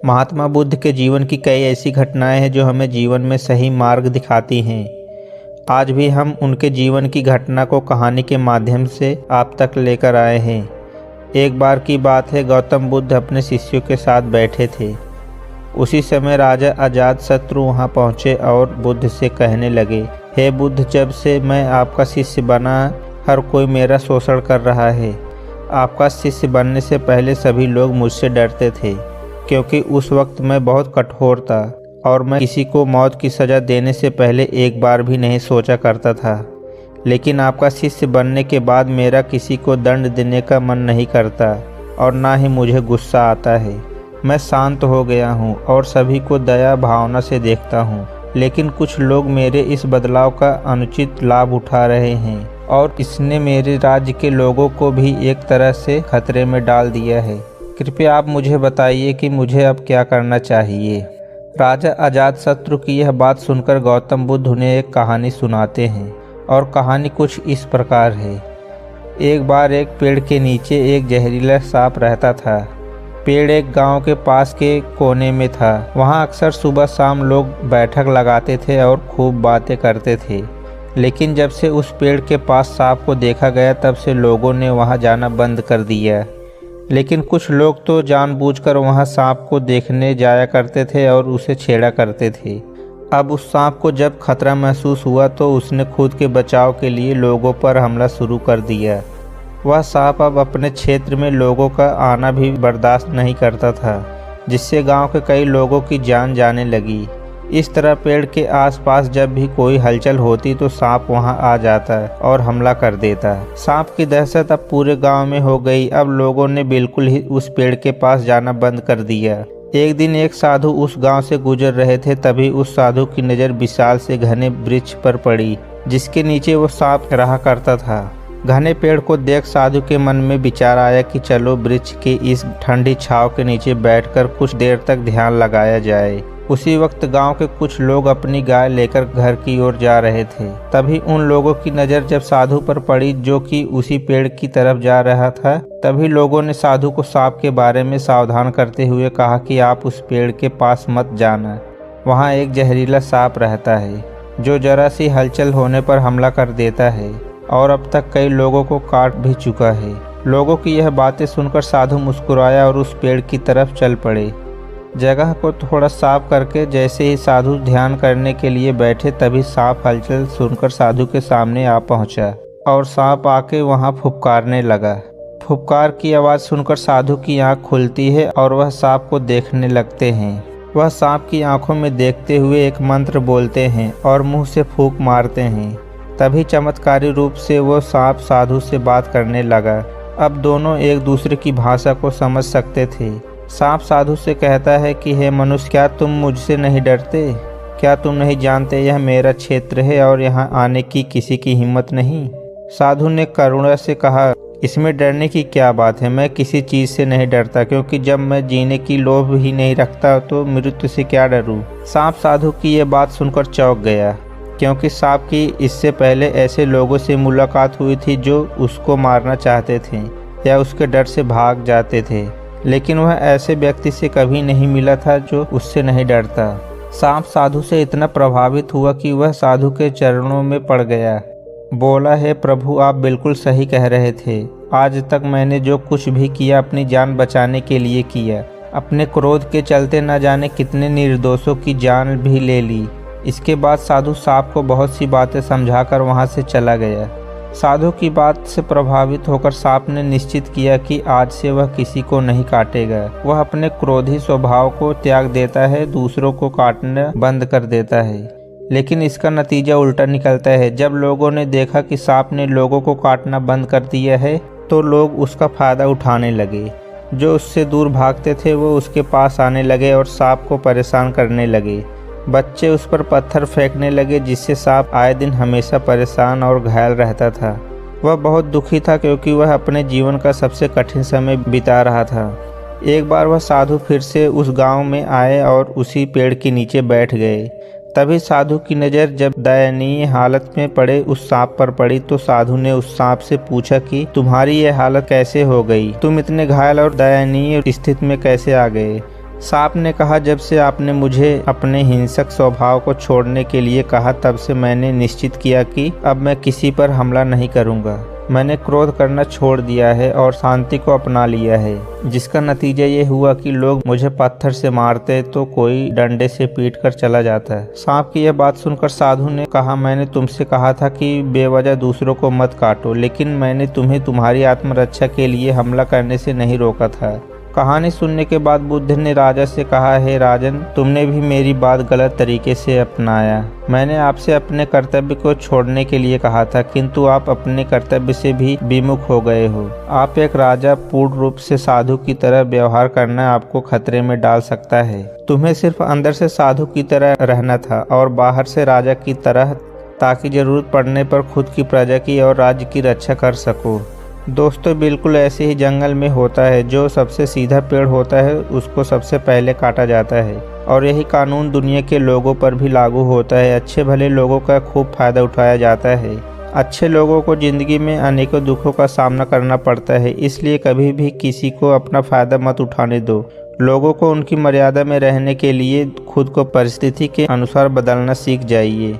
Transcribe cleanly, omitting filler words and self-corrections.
महात्मा बुद्ध के जीवन की कई ऐसी घटनाएं हैं जो हमें जीवन में सही मार्ग दिखाती हैं। आज भी हम उनके जीवन की घटना को कहानी के माध्यम से आप तक लेकर आए हैं। एक बार की बात है, गौतम बुद्ध अपने शिष्यों के साथ बैठे थे। उसी समय राजा अजातशत्रु वहां पहुंचे और बुद्ध से कहने लगे, हे बुद्ध, जब से मैं आपका शिष्य बना हर कोई मेरा शोषण कर रहा है। आपका शिष्य बनने से पहले सभी लोग मुझसे डरते थे, क्योंकि उस वक्त मैं बहुत कठोर था और मैं किसी को मौत की सज़ा देने से पहले एक बार भी नहीं सोचा करता था। लेकिन आपका शिष्य बनने के बाद मेरा किसी को दंड देने का मन नहीं करता और ना ही मुझे गुस्सा आता है। मैं शांत हो गया हूँ और सभी को दया भावना से देखता हूँ। लेकिन कुछ लोग मेरे इस बदलाव का अनुचित लाभ उठा रहे हैं और इसने मेरे राज्य के लोगों को भी एक तरह से खतरे में डाल दिया है। कृपया आप मुझे बताइए कि मुझे अब क्या करना चाहिए। राजा अजातशत्रु की यह बात सुनकर गौतम बुद्ध उन्हें एक कहानी सुनाते हैं और कहानी कुछ इस प्रकार है। एक बार एक पेड़ के नीचे एक जहरीला सांप रहता था। पेड़ एक गांव के पास के कोने में था। वहां अक्सर सुबह शाम लोग बैठक लगाते थे और खूब बातें करते थे। लेकिन जब से उस पेड़ के पास सांप को देखा गया तब से लोगों ने वहां जाना बंद कर दिया। लेकिन कुछ लोग तो जानबूझकर वहां सांप को देखने जाया करते थे और उसे छेड़ा करते थे। अब उस सांप को जब खतरा महसूस हुआ तो उसने खुद के बचाव के लिए लोगों पर हमला शुरू कर दिया। वह सांप अब अपने क्षेत्र में लोगों का आना भी बर्दाश्त नहीं करता था, जिससे गांव के कई लोगों की जान जाने लगी। इस तरह पेड़ के आसपास जब भी कोई हलचल होती तो सांप वहां आ जाता और हमला कर देता। सांप की दहशत अब पूरे गांव में हो गई। अब लोगों ने बिल्कुल ही उस पेड़ के पास जाना बंद कर दिया। एक दिन एक साधु उस गांव से गुजर रहे थे, तभी उस साधु की नज़र विशाल से घने वृक्ष पर पड़ी, जिसके नीचे वो सांप रहा करता था। घने पेड़ को देख साधु के मन में विचार आया कि चलो वृक्ष के इस ठंडी छांव के नीचे बैठकर कुछ देर तक ध्यान लगाया जाए। उसी वक्त गांव के कुछ लोग अपनी गाय लेकर घर की ओर जा रहे थे। तभी उन लोगों की नज़र जब साधु पर पड़ी, जो कि उसी पेड़ की तरफ जा रहा था, तभी लोगों ने साधु को सांप के बारे में सावधान करते हुए कहा कि आप उस पेड़ के पास मत जाना। वहाँ एक जहरीला सांप रहता है जो जरा सी हलचल होने पर हमला कर देता है और अब तक कई लोगों को काट भी चुका है। लोगों की यह बातें सुनकर साधु मुस्कुराया और उस पेड़ की तरफ चल पड़े। जगह को थोड़ा साफ करके जैसे ही साधु ध्यान करने के लिए बैठे, तभी सांप हलचल सुनकर साधु के सामने आ पहुंचा और सांप आके वहां फुफकारने लगा। फुफकार की आवाज़ सुनकर साधु की आंख खुलती है और वह सांप को देखने लगते हैं। वह सांप की आंखों में देखते हुए एक मंत्र बोलते हैं और मुंह से फूंक मारते हैं। तभी चमत्कारी रूप से वो सांप साधु से बात करने लगा। अब दोनों एक दूसरे की भाषा को समझ सकते थे। सांप साधु से कहता है कि हे मनुष्य, क्या तुम मुझसे नहीं डरते? क्या तुम नहीं जानते यह मेरा क्षेत्र है और यहाँ आने की किसी की हिम्मत नहीं? साधु ने करुणा से कहा, इसमें डरने की क्या बात है? मैं किसी चीज़ से नहीं डरता, क्योंकि जब मैं जीने की लोभ ही नहीं रखता तो मृत्यु से क्या डरूं? सांप साधु की यह बात सुनकर चौंक गया, क्योंकि सांप की इससे पहले ऐसे लोगों से मुलाकात हुई थी जो उसको मारना चाहते थे या उसके डर से भाग जाते थे, लेकिन वह ऐसे व्यक्ति से कभी नहीं मिला था जो उससे नहीं डरता। सांप साधु से इतना प्रभावित हुआ कि वह साधु के चरणों में पड़ गया। बोला, हे प्रभु, आप बिल्कुल सही कह रहे थे। आज तक मैंने जो कुछ भी किया अपनी जान बचाने के लिए किया। अपने क्रोध के चलते न जाने कितने निर्दोषों की जान भी ले ली। इसके बाद साधु सांप को बहुत सी बातें समझाकर वहां से चला गया। साधु की बात से प्रभावित होकर सांप ने निश्चित किया कि आज से वह किसी को नहीं काटेगा। वह अपने क्रोधी स्वभाव को त्याग देता है, दूसरों को काटना बंद कर देता है। लेकिन इसका नतीजा उल्टा निकलता है। जब लोगों ने देखा कि सांप ने लोगों को काटना बंद कर दिया है तो लोग उसका फायदा उठाने लगे। जो उससे दूर भागते थे वो उसके पास आने लगे और सांप को परेशान करने लगे। बच्चे उस पर पत्थर फेंकने लगे, जिससे सांप आए दिन हमेशा परेशान और घायल रहता था। वह बहुत दुखी था, क्योंकि वह अपने जीवन का सबसे कठिन समय बिता रहा था। एक बार वह साधु फिर से उस गांव में आए और उसी पेड़ के नीचे बैठ गए। तभी साधु की नज़र जब दयनीय हालत में पड़े उस सांप पर पड़ी तो साधु ने उस सांप से पूछा कि तुम्हारी यह हालत कैसे हो गई? तुम इतने घायल और दयनीय स्थिति में कैसे आ गए? सांप ने कहा, जब से आपने मुझे अपने हिंसक स्वभाव को छोड़ने के लिए कहा तब से मैंने निश्चित किया कि अब मैं किसी पर हमला नहीं करूंगा। मैंने क्रोध करना छोड़ दिया है और शांति को अपना लिया है, जिसका नतीजा ये हुआ कि लोग मुझे पत्थर से मारते तो कोई डंडे से पीट कर चला जाता है। सांप की यह बात सुनकर साधु ने कहा, मैंने तुमसे कहा था कि बेवजह दूसरों को मत काटो, लेकिन मैंने तुम्हें तुम्हारी आत्मरक्षा के लिए हमला करने से नहीं रोका था। कहानी सुनने के बाद बुद्ध ने राजा से कहा, हे राजन, तुमने भी मेरी बात गलत तरीके से अपनाया। मैंने आपसे अपने कर्तव्य को छोड़ने के लिए कहा था, किंतु आप अपने कर्तव्य से भी विमुख हो गए हो। आप एक राजा पूर्ण रूप से साधु की तरह व्यवहार करना आपको खतरे में डाल सकता है। तुम्हें सिर्फ अंदर से साधु की तरह रहना था और बाहर से राजा की तरह, ताकि जरूरत पड़ने पर खुद की प्रजा की और राज्य की रक्षा कर सको। दोस्तों, बिल्कुल ऐसे ही जंगल में होता है। जो सबसे सीधा पेड़ होता है उसको सबसे पहले काटा जाता है, और यही कानून दुनिया के लोगों पर भी लागू होता है। अच्छे भले लोगों का खूब फायदा उठाया जाता है। अच्छे लोगों को जिंदगी में अनेकों दुखों का सामना करना पड़ता है, इसलिए कभी भी किसी को अपना फायदा मत उठाने दो। लोगों को उनकी मर्यादा में रहने के लिए खुद को परिस्थिति के अनुसार बदलना सीख जाइए।